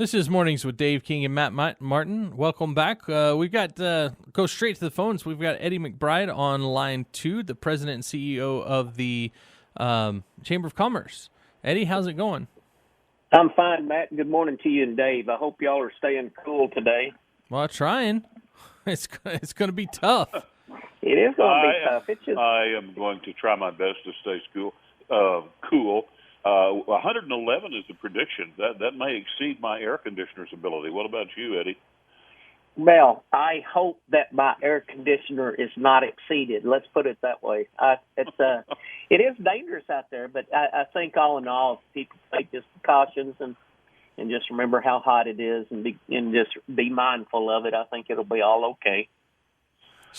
This is Mornings with Dave King and Matt Martin. Welcome back. We've got, go straight to the phones. We've got Eddie McBride on line 2, the president and CEO of the Chamber of Commerce. Eddie, how's it going? I'm fine, Matt. Good morning to you and Dave. I hope y'all are staying cool today. Well, trying. It's going to be tough. It is going to be tough. I am going to try my best to stay cool. 111 is the prediction. That may exceed my air conditioner's ability. What about you, Eddie? Well, I hope that my air conditioner is not exceeded. Let's put it that way. It is dangerous out there, but I think all in all, people take just precautions and just remember how hot it is and just be mindful of it. I think it'll be all okay.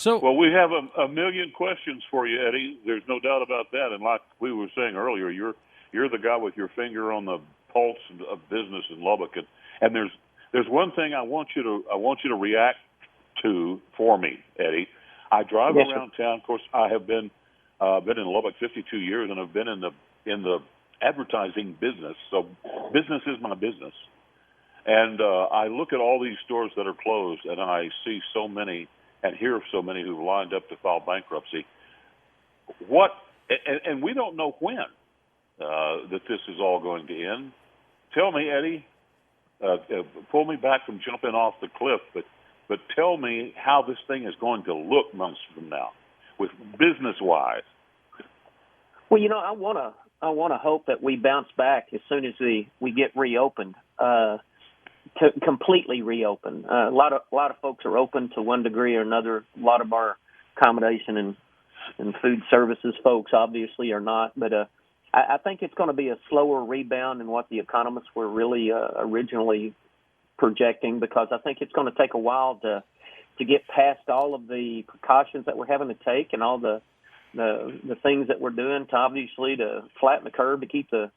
Well, we have a million questions for you, Eddie. There's no doubt about that. And like we were saying earlier, you're the guy with your finger on the pulse of business in Lubbock, and there's one thing I want you to react to for me, Eddie. I drive around town. Of course, I have been in Lubbock 52 years, and I've been in the advertising business. So business is my business, and I look at all these stores that are closed, and I see so many and hear of so many who've lined up to file bankruptcy. And we don't know when that this is all going to end. Tell me, Eddie, pull me back from jumping off the cliff, but tell me how this thing is going to look months from now, with business-wise. Well, I want to hope that we bounce back as soon as we get reopened, to completely reopen. A lot of folks are open to one degree or another. A lot of our accommodation and food services folks obviously are not, but I think it's going to be a slower rebound than what the economists were really originally projecting, because I think it's going to take a while to get past all of the precautions that we're having to take and all the things that we're doing to flatten the curve to keep the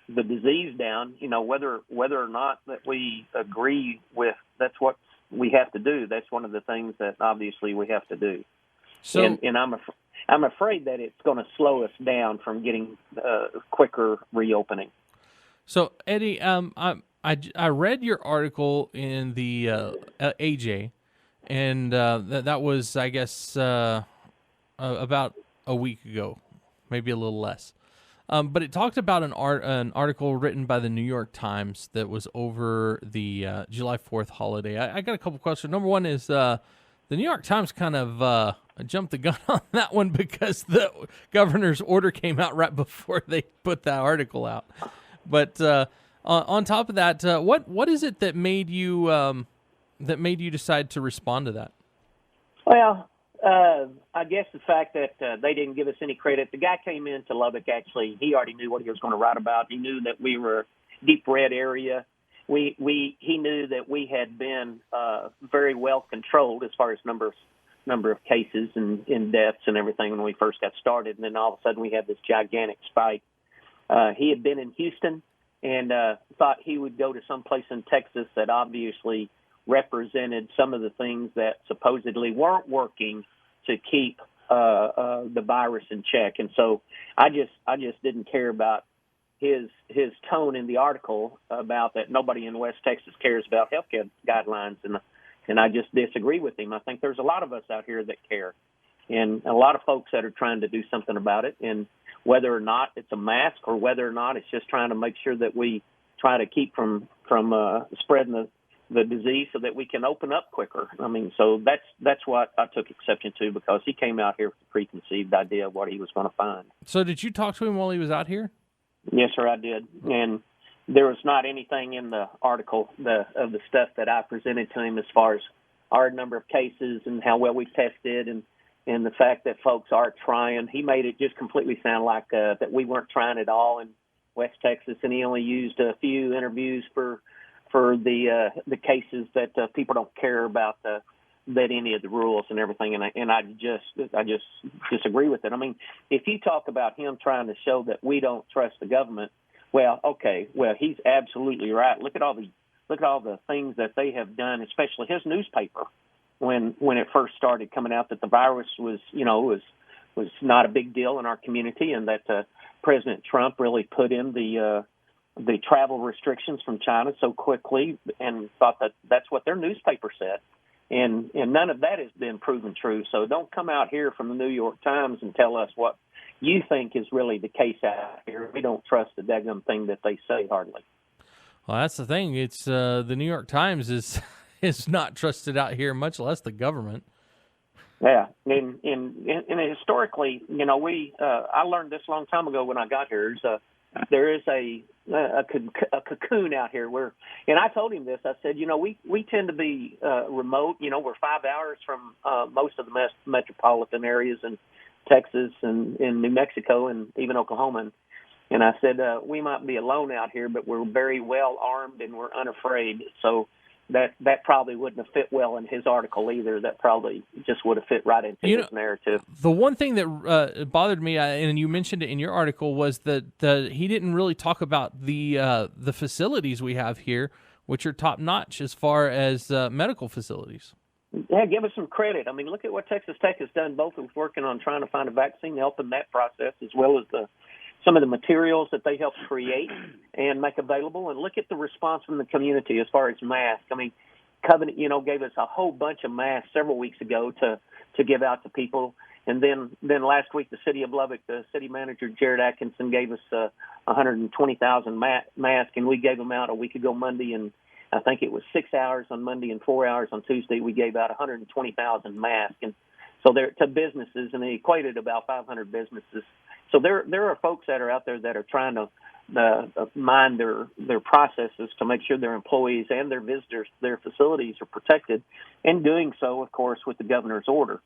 disease down. Whether or not that we agree with that's what we have to do. That's one of the things that obviously we have to do. So, and I'm afraid that it's going to slow us down from getting quicker reopening. So, Eddie, I read your article in the AJ, and that was, I guess, about a week ago, maybe a little less. But it talked about an article written by the New York Times that was over the July 4th holiday. I got a couple questions. Number one is the New York Times kind of jumped the gun on that one because the governor's order came out right before they put that article out. But on top of that, what is it that made you decide to respond to that? Well, I guess the fact that they didn't give us any credit. The guy came into Lubbock, actually, he already knew what he was going to write about. He knew that we were a deep red area. He knew that we had been very well controlled as far as number of cases and deaths and everything when we first got started. And then all of a sudden we had this gigantic spike. He had been in Houston and thought he would go to some place in Texas that obviously represented some of the things that supposedly weren't working to keep the virus in check. And so I just didn't care about his tone in the article about that nobody in West Texas cares about healthcare guidelines, and I just disagree with him. I think there's a lot of us out here that care, and a lot of folks that are trying to do something about it. And whether or not it's a mask or whether or not it's just trying to make sure that we try to keep from spreading the disease so that we can open up quicker. I mean, so that's what I took exception to, because he came out here with a preconceived idea of what he was going to find. So did you talk to him while he was out here? Yes, sir, I did. And there was not anything in the article of the stuff that I presented to him as far as our number of cases and how well we tested and the fact that folks are trying. He made it just completely sound like that we weren't trying at all in West Texas, and he only used a few interviews for the cases that people don't care about that any of the rules and everything, and I just disagree with it. I mean, if you talk about him trying to show that we don't trust the government, well, he's absolutely right. Look at all the things that they have done, especially his newspaper, when it first started coming out that the virus was not a big deal in our community, and that President Trump really put in the the travel restrictions from China so quickly and thought that that's what their newspaper said. And none of that has been proven true. So don't come out here from the New York Times and tell us what you think is really the case out here. We don't trust the daggum thing that they say hardly. Well, that's the thing. It's the New York Times is not trusted out here, much less the government. Yeah, and historically, I learned this a long time ago when I got here. There is a cocoon out here where, and I told him this. I said, we tend to be remote. We're 5 hours from most of the metropolitan areas in Texas and in New Mexico and even Oklahoma. And I said, we might be alone out here, but we're very well armed and we're unafraid. So that probably wouldn't have fit well in his article either. That probably just would have fit right into his narrative. The one thing that bothered me, and you mentioned it in your article, was that he didn't really talk about the facilities we have here, which are top notch as far as medical facilities. Yeah, give us some credit. I mean, look at what Texas Tech has done, both with working on trying to find a vaccine, helping that process, as well as some of the materials that they helped create and make available. And look at the response from the community as far as masks. I mean, Covenant, gave us a whole bunch of masks several weeks ago to give out to people. And then last week, the city of Lubbock, the city manager, Jared Atkinson, gave us 120,000 masks, and we gave them out a week ago Monday. And I think it was 6 hours on Monday and 4 hours on Tuesday. We gave out 120,000 masks. And so they're to businesses, and they equated about 500 businesses. So there are folks that are out there that are trying to mind their processes to make sure their employees and their visitors to their facilities are protected, and doing so, of course, with the governor's order.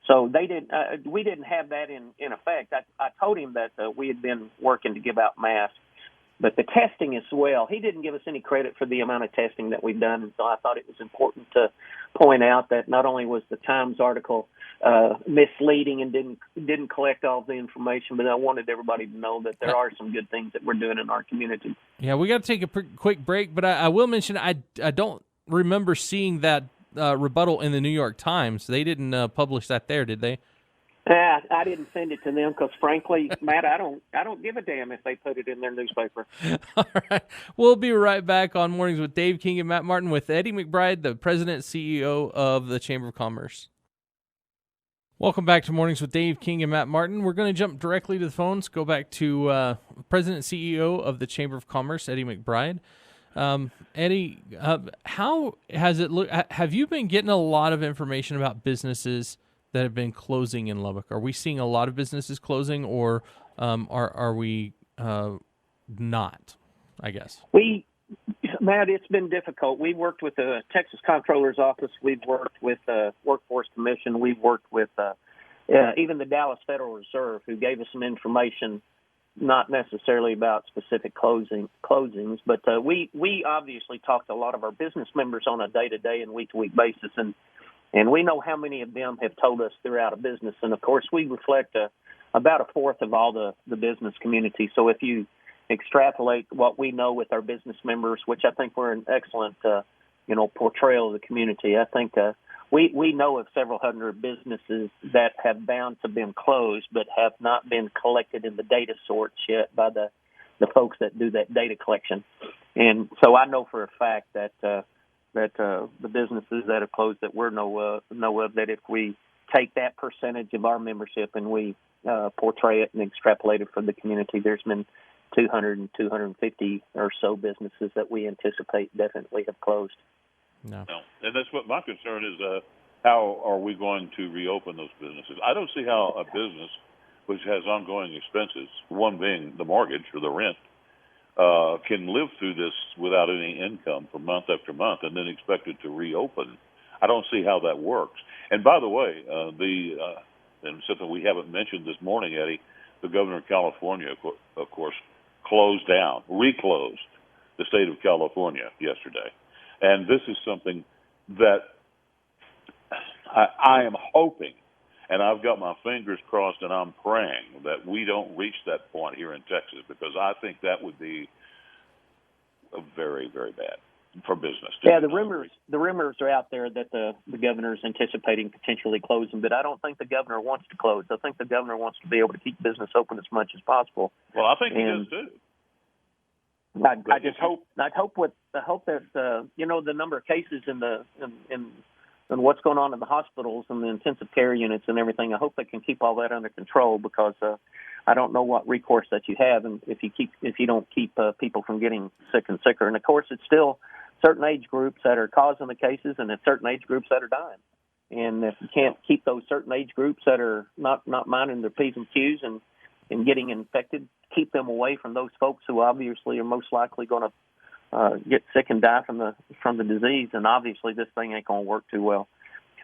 So we didn't have that in effect. I told him that we had been working to give out masks, but the testing as well. He didn't give us any credit for the amount of testing that we've done, and so I thought it was important to point out that not only was the Times article misleading and didn't collect all the information, but I wanted everybody to know that there are some good things that we're doing in our community. Yeah, we got to take a quick break, but I will mention I don't remember seeing that rebuttal in the New York Times. They didn't publish that there, did they? I didn't send it to them because, frankly, Matt, I don't give a damn if they put it in their newspaper. All right. We'll be right back on Mornings with Dave King and Matt Martin with Eddie McBride, the President and CEO of the Chamber of Commerce. Welcome back to Mornings with Dave King and Matt Martin. We're going to jump directly to the phones, go back to President and CEO of the Chamber of Commerce, Eddie McBride. Eddie, how has it looked? Have you been getting a lot of information about businesses that have been closing in Lubbock? Are we seeing a lot of businesses closing, or are we not, I guess? Matt, it's been difficult. We've worked with the Texas Comptroller's Office. We've worked with the Workforce Commission. We've worked with even the Dallas Federal Reserve, who gave us some information, not necessarily about specific closings, but we obviously talk to a lot of our business members on a day-to-day and week-to-week basis, and we know how many of them have told us they're out of business. And, of course, we reflect about a fourth of all the business community. So if you extrapolate what we know with our business members, which I think we're an excellent, portrayal of the community, I think we know of several hundred businesses that have bound to been closed but have not been collected in the data sorts yet by the folks that do that data collection. And so I know for a fact that the businesses that have closed that we know of, that if we take that percentage of our membership and we portray it and extrapolate it for the community, there's been 200 and 250 or so businesses that we anticipate definitely have closed. No. And that's what my concern is, how are we going to reopen those businesses? I don't see how a business which has ongoing expenses, one being the mortgage or the rent, can live through this without any income for month after month and then expect it to reopen. I don't see how that works. And by the way, and something we haven't mentioned this morning, Eddie, the governor of California, of course, reclosed the state of California yesterday. And this is something that I am hoping, and I've got my fingers crossed and I'm praying that we don't reach that point here in Texas, because I think that would be very, very bad for business. Yeah, the rumors are out there that the governor is anticipating potentially closing, but I don't think the governor wants to close. I think the governor wants to be able to keep business open as much as possible. Well, I think he does too. I just hope. I hope that the number of cases and what's going on in the hospitals and the intensive care units and everything. I hope they can keep all that under control, because I don't know what recourse that you have, and if you don't keep people from getting sick and sicker. And of course, it's still certain age groups that are causing the cases, and it's certain age groups that are dying. And if you can't keep those certain age groups that are not minding their P's and Q's and getting infected, keep them away from those folks who obviously are most likely going to get sick and die from the disease, and obviously this thing ain't going to work too well.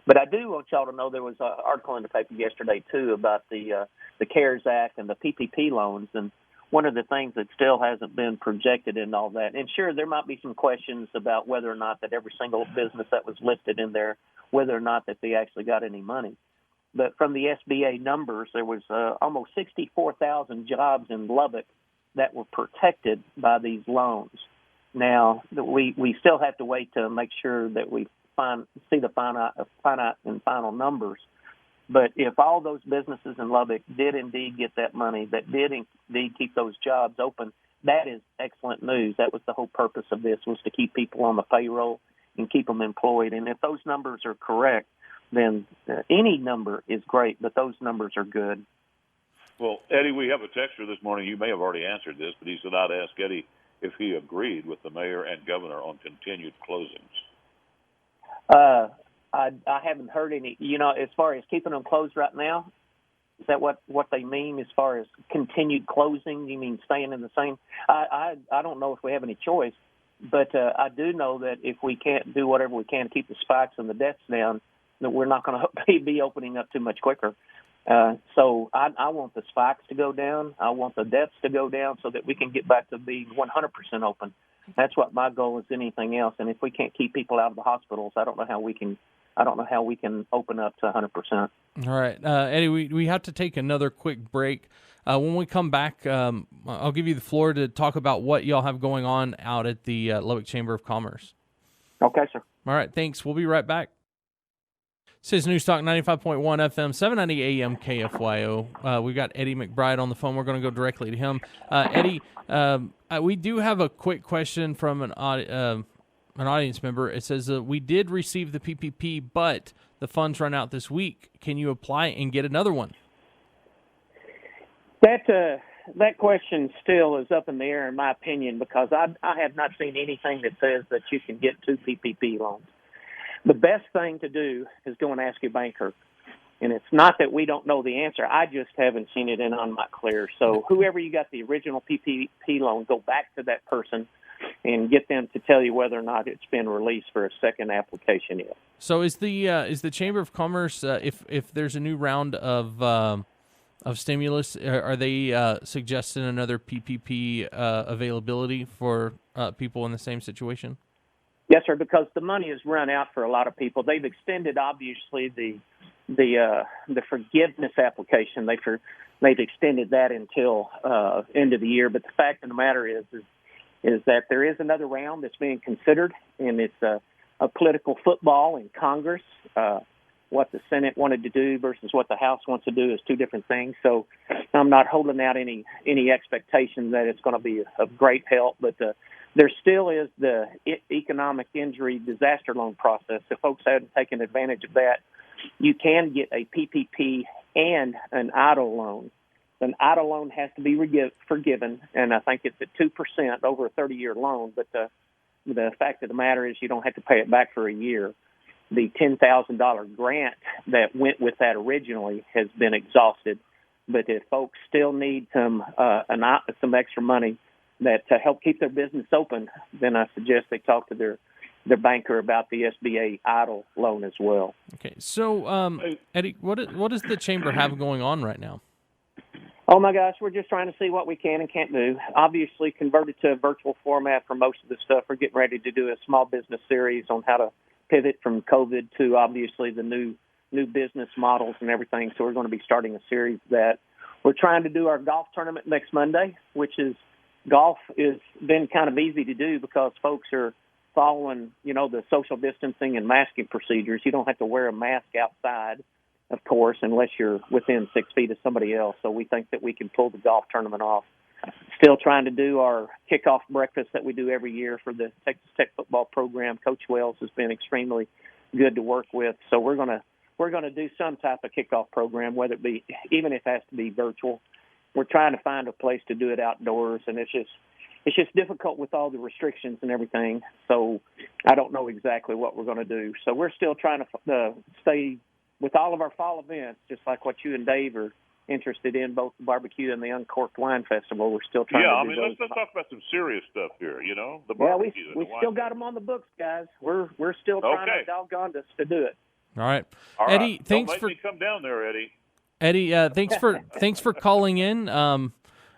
But I do want y'all to know there was an article in the paper yesterday too about the CARES Act and the PPP loans, and one of the things that still hasn't been projected in all that. And sure, there might be some questions about whether or not that every single business that was listed in there, whether or not that they actually got any money. But from the SBA numbers, there was almost 64,000 jobs in Lubbock that were protected by these loans. Now, we still have to wait to make sure that we see the finite and final numbers. But if all those businesses in Lubbock did indeed get that money, that did indeed keep those jobs open, that is excellent news. That was the whole purpose of this, was to keep people on the payroll and keep them employed. And if those numbers are correct, then any number is great, but those numbers are good. Well, Eddie, we have a texter this morning. You may have already answered this, but he said I'd ask Eddie if he agreed with the mayor and governor on continued closings. I haven't heard any, as far as keeping them closed right now. Is that what they mean as far as continued closing? You mean staying in the same? I don't know if we have any choice, but I do know that if we can't do whatever we can to keep the spikes and the deaths down, that we're not going to be opening up too much quicker. So I want the spikes to go down. I want the deaths to go down so that we can get back to being 100% open. That's what my goal is, anything else. And if we can't keep people out of the hospitals, I don't know how we can open up to 100%. All right, Eddie, we have to take another quick break. When we come back, I'll give you the floor to talk about what y'all have going on out at the Lubbock Chamber of Commerce. Okay, sir. All right, thanks. We'll be right back. This is News Talk 95.1 FM, 790 AM KFYO. We've got Eddie McBride on the phone. We're going to go directly to him. Eddie, we do have a quick question from an audience member. It says, we did receive the PPP, but the funds run out this week. Can you apply and get another one? That question still is up in the air, in my opinion, because I have not seen anything that says that you can get 2 PPP loans. The best thing to do is go and ask your banker. And it's not that we don't know the answer. I just haven't seen it, and I'm not clear. So whoever you got the original PPP loan, go back to that person and get them to tell you whether or not it's been released for a second application yet. So is the Chamber of Commerce, if there's a new round of stimulus, are they suggesting another PPP availability for people in the same situation? Yes, sir, because the money has run out for a lot of people. They've extended, obviously, the forgiveness application. They've extended that until end of the year. But the fact of the matter is that there is another round that's being considered, and it's a political football in Congress. What the Senate wanted to do versus what the House wants to do is two different things. So I'm not holding out any expectation that it's going to be of great help, but there still is the economic injury disaster loan process. If folks haven't taken advantage of that, you can get a PPP and an EIDL loan. An EIDL loan has to be forgiven, and I think it's at 2% over a 30-year loan. But the fact of the matter is you don't have to pay it back for a year. The $10,000 grant that went with that originally has been exhausted. But if folks still need some extra money to help keep their business open, then I suggest they talk to their banker about the SBA EIDL loan as well. Okay, so Eddie, what does the chamber have going on right now? Oh my gosh, we're just trying to see what we can and can't do. Obviously, converted to a virtual format for most of the stuff. We're getting ready to do a small business series on how to pivot from COVID to obviously the new business models and everything. So we're going to be starting a series of that. We're trying to do our golf tournament next Monday, which is golf has been kind of easy to do because folks are following, the social distancing and masking procedures. You don't have to wear a mask outside, of course, unless you're within 6 feet of somebody else. So we think that we can pull the golf tournament off Still trying to do our kickoff breakfast that we do every year for the Texas Tech football program. Coach Wells has been extremely good to work with, so we're gonna do some type of kickoff program, whether it be, even if it has to be virtual. We're trying to find a place to do it outdoors, and it's just difficult with all the restrictions and everything. So I don't know exactly what we're going to do. So we're still trying to stay with all of our fall events, just like what you and Dave are interested in, both the barbecue and the Uncorked Wine Festival. We're still trying to do those. Let's talk about some serious stuff here, the barbecue. Yeah, we still got them on the books, guys. We're still trying our doggone to do it. All right. All Eddie, right. thanks Don't make me come down there, Eddie. Eddie, thanks for calling in,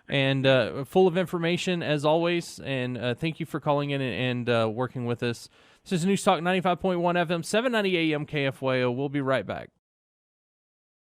and full of information as always. And thank you for calling in and working with us. This is News Talk 95.1 FM, 790 AM KFYO. We'll be right back.